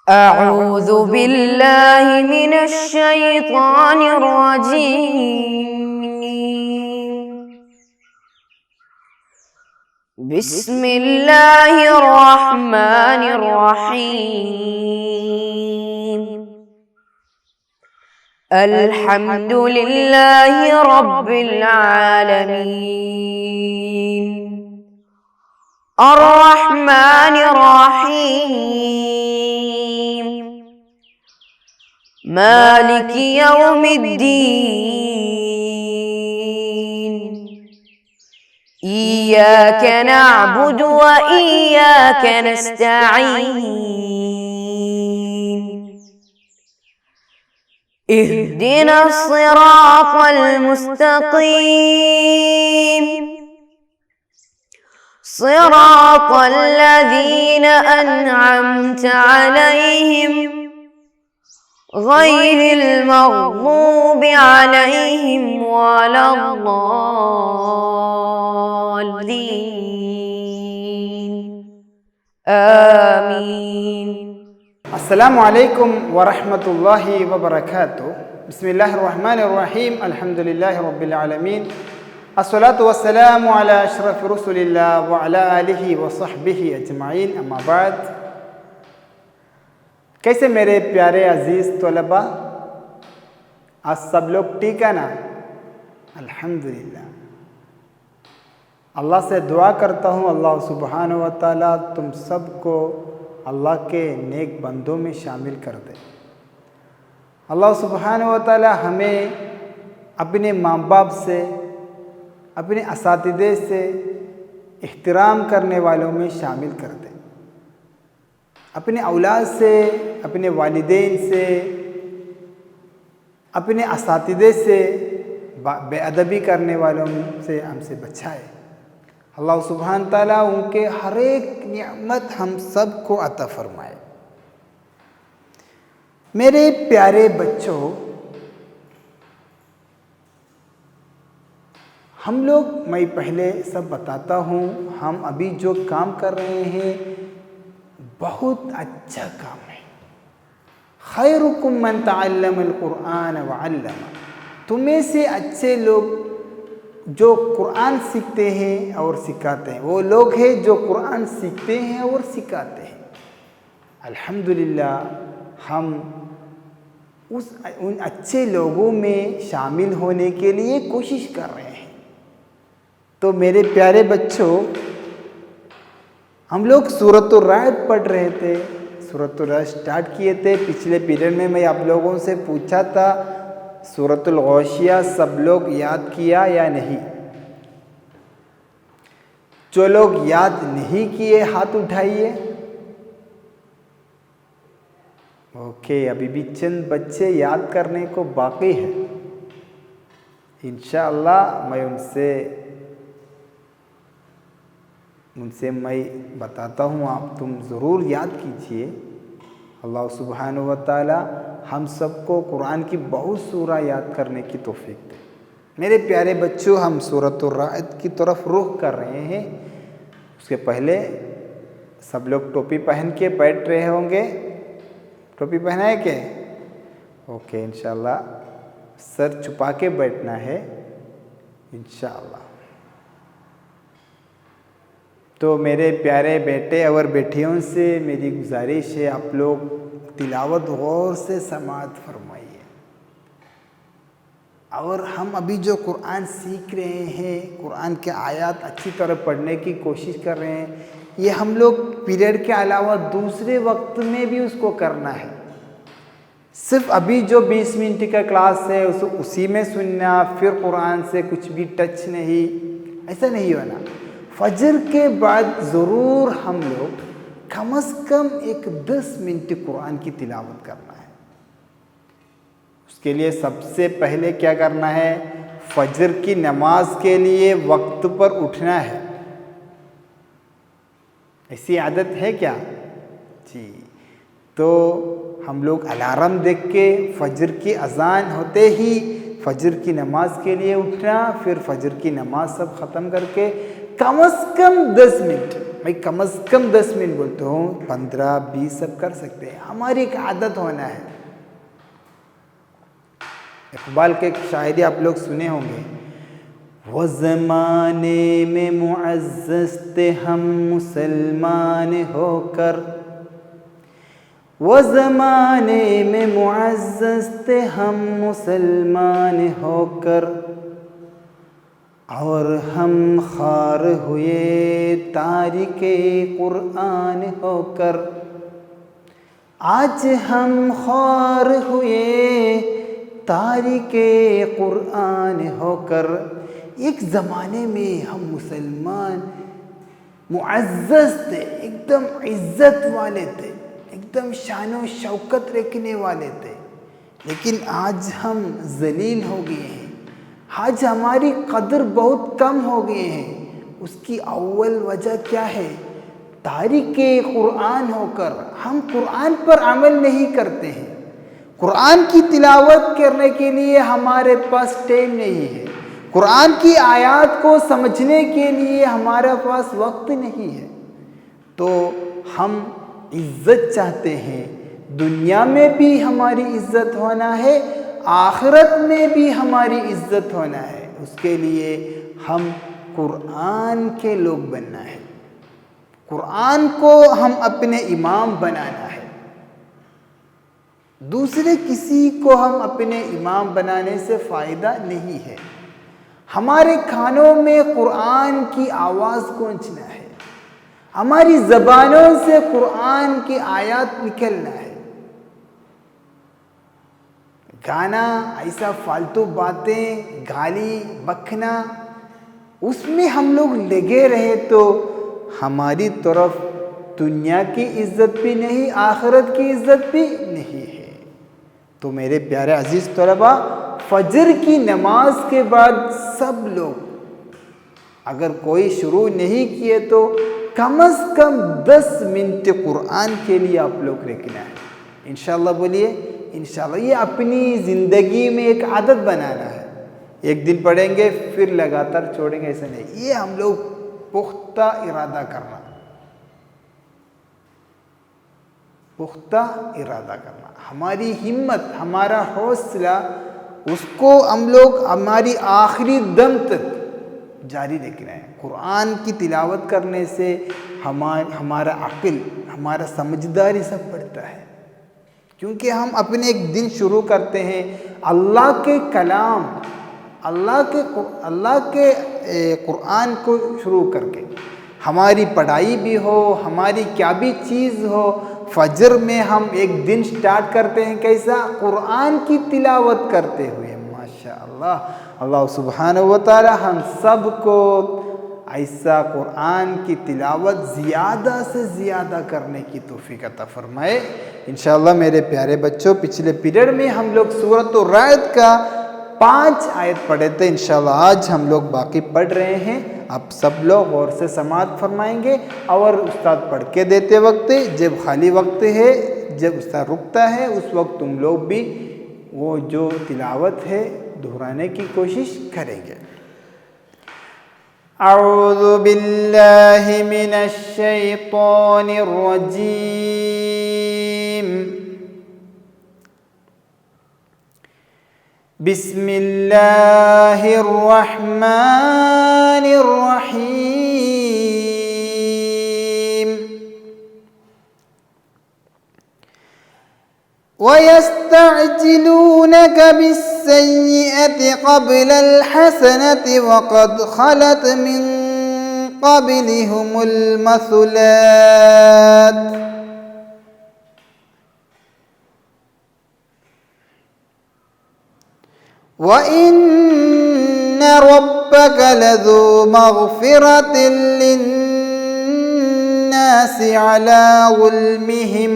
أعوذ بالله من الشيطان الرجيم. بسم الله الرحمن الرحيم. الحمد لله رب العالمين. الرحمن الرحيم. مالك يوم الدين. إياك نعبد وإياك نستعين. اهدنا الصراط المستقيم. صراط الذين أنعمت عليهم غير المغضوب عليهم ولا الضالين. آمين. السلام علیکم ورحمۃ اللہ وبرکاتہ. بسم اللہ الرحمن الرحیم. الحمد للہ رب العالمین. الصلاۃ والسلام علی اشرف رسول اللہ وعلی آلہ وصحبہ اجمعین. اما بعد. کیسے میرے پیارے عزیز طلباء، آج سب لوگ ٹھیک ہے نا؟ الحمدللہ. اللہ سے دعا کرتا ہوں اللہ سبحانہ و تعالیٰ تم سب کو اللہ کے نیک بندوں میں شامل کر دے. اللہ سبحانہ و تعالیٰ ہمیں اپنے ماں باپ سے، اپنے اساتذہ سے احترام کرنے والوں میں شامل کر دے. اپنے اولاد سے، اپنے والدین سے، اپنے اساتذہ سے بے ادبی کرنے والوں سے ہم سے بچائے. اللہ سبحانہ تعالیٰ ان کے ہر ایک نعمت ہم سب کو عطا فرمائے. میرے پیارے بچوں، ہم لوگ، میں پہلے سب بتاتا ہوں، ہم ابھی جو کام کر رہے ہیں بہت اچھا کام ہے. خیرکم من تعلم القرآن وعلم. تمہیں سے اچھے لوگ جو قرآن سیکھتے ہیں اور سکھاتے ہیں، وہ لوگ ہیں جو قرآن سیکھتے ہیں اور سکھاتے ہیں. الحمدللہ ہم ان اچھے لوگوں میں شامل ہونے کے لیے کوشش کر رہے ہیں. تو میرے پیارے بچوں، ہم لوگ سورۃ الرعد پڑھ رہے تھے، سورۃ الرعد سٹارٹ کیے تھے. پچھلے پیریڈ میں آپ لوگوں سے پوچھا تھا سورۃ الغاشیہ سب لوگ یاد کیا یا نہیں؟ جو لوگ یاد نہیں کیے ہاتھ اٹھائیے. اوکے، ابھی بھی چند بچے یاد کرنے کو باقی ہے. انشاءاللہ میں ان سے میں بتاتا ہوں، آپ تم ضرور یاد کیجئے. اللہ سبحانہ و تعالی ہم سب کو قرآن کی بہت سورہ یاد کرنے کی توفیق دے. میرے پیارے بچوں، ہم سورۃ الرعد کی طرف رخ کر رہے ہیں. اس کے پہلے سب لوگ ٹوپی پہن کے بیٹھ رہے ہوں گے. ٹوپی پہنا ہے کہ؟ اوکے، انشاءاللہ سر چھپا کے بیٹھنا ہے انشاءاللہ. تو میرے پیارے بیٹے اور بیٹیوں سے میری گزارش ہے، آپ لوگ تلاوت غور سے سماعت فرمائیے. اور ہم ابھی جو قرآن سیکھ رہے ہیں، قرآن کے آیات اچھی طرح پڑھنے کی کوشش کر رہے ہیں. یہ ہم لوگ پیریڈ کے علاوہ دوسرے وقت میں بھی اس کو کرنا ہے. صرف ابھی جو 20 منٹ کا کلاس ہے اسی میں سننا، پھر قرآن سے کچھ بھی ٹچ نہیں، ایسا نہیں ہونا. فجر کے بعد ضرور ہم لوگ کم از کم 10 منٹ قرآن کی تلاوت کرنا ہے. اس کے لیے سب سے پہلے کیا کرنا ہے؟ فجر کی نماز کے لیے وقت پر اٹھنا ہے. ایسی عادت ہے کیا؟ جی. تو ہم لوگ الارم دیکھ کے فجر کی اذان ہوتے ہی فجر کی نماز کے لیے اٹھنا، پھر فجر کی نماز سب ختم کر کے کم از کم 10 منٹ میں کم از کم 10 منٹ بولتا ہوں، 15 20 سب کر سکتے ہیں. ہماری ایک عادت ہونا ہے. اقبال کے ایک شاعری آپ لوگ سنے ہوں گے، وہ زمانے میں معزز تھے ہم مسلمان ہو کر، وہ زمانے میں معزز تھے ہم مسلمان ہو کر، اور ہم خوار ہوئے تارک قرآن ہو کر. آج ہم خوار ہوئے تارک قرآن ہو کر. ایک زمانے میں ہم مسلمان معزز تھے، ایک دم عزت والے تھے، ایک دم شان و شوکت رکھنے والے تھے، لیکن آج ہم ذلیل ہو گئے ہیں. آج ہماری قدر بہت کم ہو گئے ہیں. اس کی اول وجہ کیا ہے؟ تارک قرآن ہو کر ہم قرآن پر عمل نہیں کرتے ہیں. قرآن کی تلاوت کرنے کے لیے ہمارے پاس ٹائم نہیں ہے. قرآن کی آیات کو سمجھنے کے لیے ہمارے پاس وقت نہیں ہے. تو ہم عزت چاہتے ہیں، دنیا میں بھی ہماری عزت ہونا ہے، آخرت میں بھی ہماری عزت ہونا ہے. اس کے لیے ہم قرآن کے لوگ بننا ہے، قرآن کو ہم اپنے امام بنانا ہے. دوسرے کسی کو ہم اپنے امام بنانے سے فائدہ نہیں ہے. ہمارے کانوں میں قرآن کی آواز گونجنا ہے، ہماری زبانوں سے قرآن کی آیات نکلنا ہے. گانا، ایسا فالتو باتیں، گالی بکنا، اس میں ہم لوگ لگے رہے تو ہماری طرف دنیا کی عزت بھی نہیں، آخرت کی عزت بھی نہیں ہے. تو میرے پیارے عزیز طلبہ، فجر کی نماز کے بعد سب لوگ اگر کوئی شروع نہیں کیے تو کم از کم 10 منٹ قرآن کے لیے آپ لوگ رکھنا ہے. انشاءاللہ بولیے انشاءاللہ. یہ اپنی زندگی میں ایک عادت بنانا ہے. ایک دن پڑھیں گے پھر لگاتار چھوڑیں گے، ایسا نہیں. یہ ہم لوگ پختہ ارادہ کرنا، پختہ ارادہ کرنا. ہماری ہمت، ہمارا حوصلہ، اس کو ہم لوگ ہماری آخری دم تک جاری رکھنا ہے. قرآن کی تلاوت کرنے سے ہمارا عقل، ہمارا سمجھداری سب بڑھتا ہے. کیونکہ ہم اپنے ایک دن شروع کرتے ہیں اللہ کے کلام، اللہ کے قرآن کو شروع کر کے. ہماری پڑھائی بھی ہو، ہماری کیا بھی چیز ہو، فجر میں ہم ایک دن سٹارٹ کرتے ہیں کیسا؟ قرآن کی تلاوت کرتے ہوئے. ماشاءاللہ. اللہ سبحانہ و تعالی ہم سب کو ایسا قرآن کی تلاوت زیادہ سے زیادہ کرنے کی توفیق عطا فرمائے. انشاءاللہ میرے پیارے بچوں، پچھلے پیریڈ میں ہم لوگ سورۃ الرعد کا 5 آیت پڑھے تھے. انشاءاللہ آج ہم لوگ باقی پڑھ رہے ہیں. آپ سب لوگ غور سے سماعت فرمائیں گے، اور استاد پڑھ کے دیتے وقت جب خالی وقت ہے، جب استاد رکتا ہے، اس وقت تم لوگ بھی وہ جو تلاوت ہے دہرانے کی کوشش کریں گے. اعوذ باللہ من الشیطان الرجیم. بسم اللہ الرحمن الرحیم. وَيَسْتَعْجِلُونَكَ بِالسَّيِّئَةِ قَبْلَ الْحَسَنَةِ وَقَدْ خَلَتْ مِنْ قَبْلِهُمُ الْمَثُلَاتُ وَإِنَّ رَبَّكَ لَذُو مَغْفِرَةٍ لِلنَّاسِ عَلَى ظُلْمِهِمْ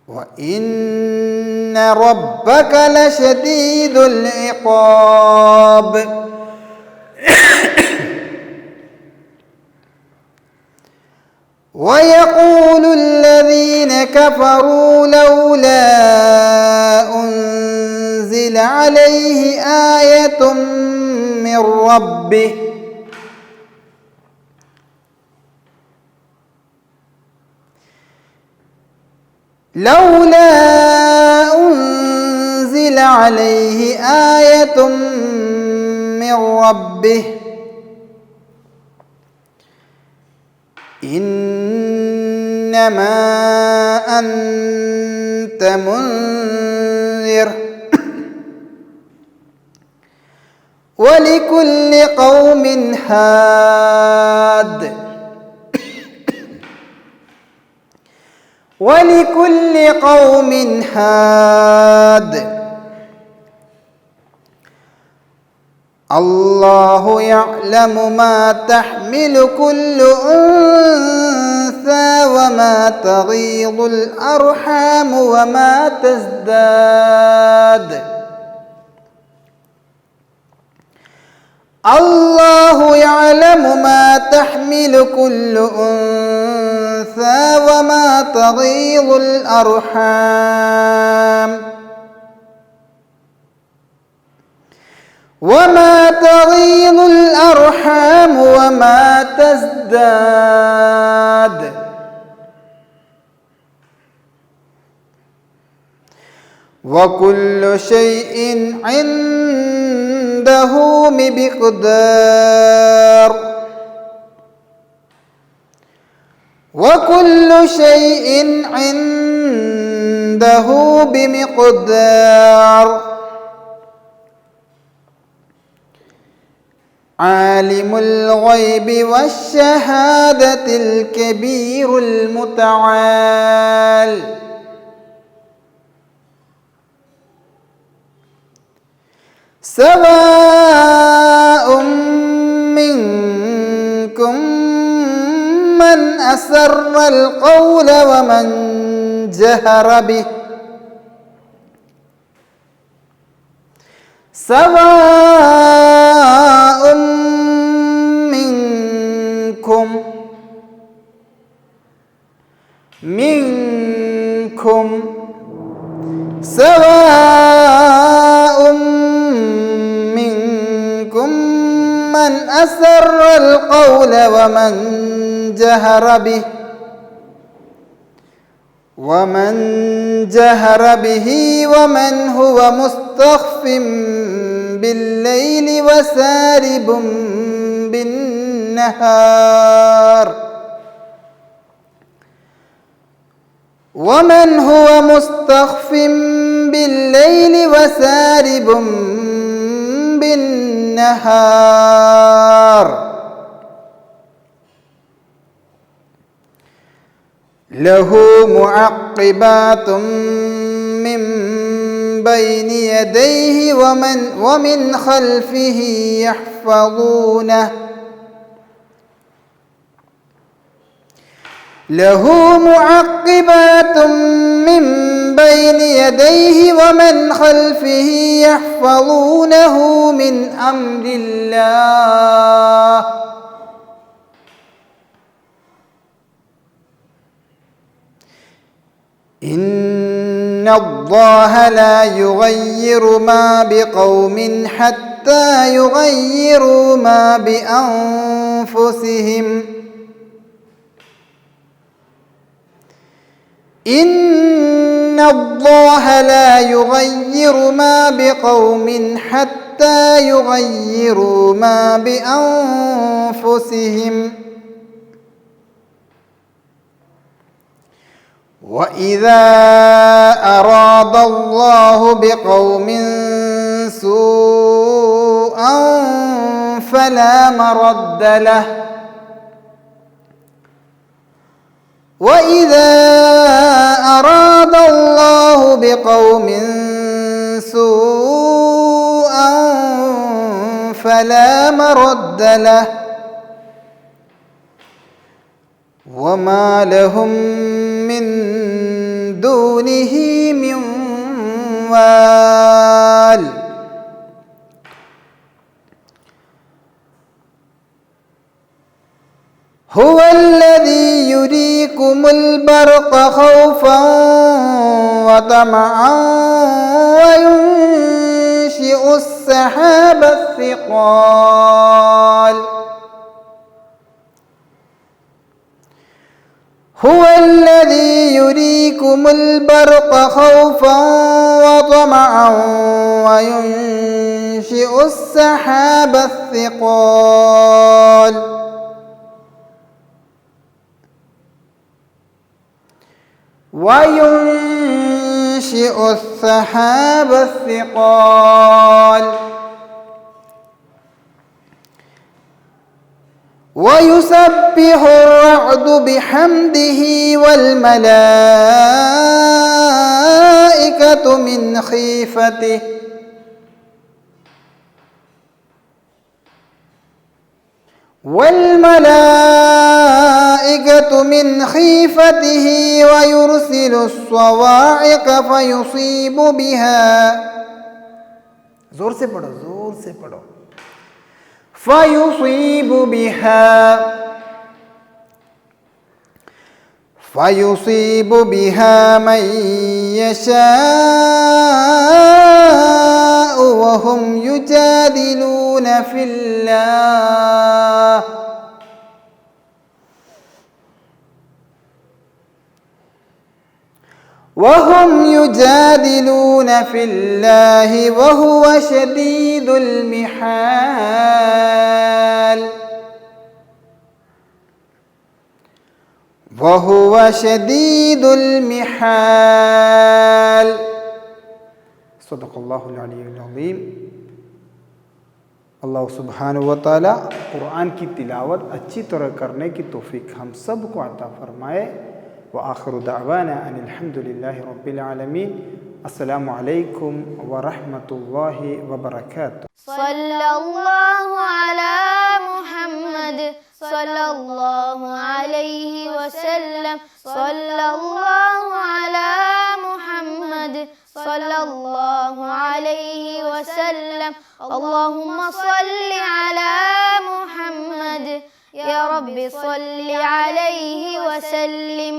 وَإِنَّ رَبَّكَ لَشَدِيدُ الْعِقَابِ. وَيَقُولُ الَّذِينَ كَفَرُوا لَوْلَا أُنزِلَ عَلَيْهِ آيَةٌ مِّن رَّبِّهِ لولا أنزل عليه آية من ربه إنما أنت منذر ولكل قوم هاد الله يعلم ما تحمل كل أنثى وما تغيض الأرحام وما تزداد الله يعلم ما تحمل كل أنثى وما تغيض الأرحام وما تزداد وكل شيء عنده بمقدار عالم الغيب والشهادة الكبير المتعال سواء منكم من أسر القول ومن جهر به سواء منكم من أسر القول ومن جهر به ومن هو مستخف بالليل وسارب بالنهار له معقبات من بين يديه ومن خلفه يحفظونه من أمر الله إن الله لا يغير ما بقوم حتى يغيروا ما بأنفسهم إن الله لا يغير ما بقوم حتى يغيروا ما بأنفسهم وإذا أراد الله بقوم سوءا فلا مرد له وما لهم من دونه من وال هو الذي يريكم البرق خوفا وطمعا وينشئ السحاب الثقال هو الذي يريكم البرق خوفا وطمعا وينشئ السحاب الثقال ويسبح الرعد بحمده والملائكة من خيفته ويرسل الصواعق فيصيب بها زور سے پڑھو فيصيب بها من يشاء وهم يجادلون في الله وهو شديد المحال صدق اللہ العلی العظیم. اللہ سبحانہ و تعالی قرآن کی تلاوت اچھی طرح کرنے کی توفیق ہم سب کو عطا فرمائے. وآخر دعوانا ان الحمد للہ رب العالمین. السلام علیکم ورحمۃ اللہ وبرکاتہ. صلی اللہ علی محمد صلی اللہ علیہ وسلم. صلی اللہ علی محمد صلی اللہ علیہ وسلم. اللہم صلی علی محمد یا رب صلی علیہ وسلم.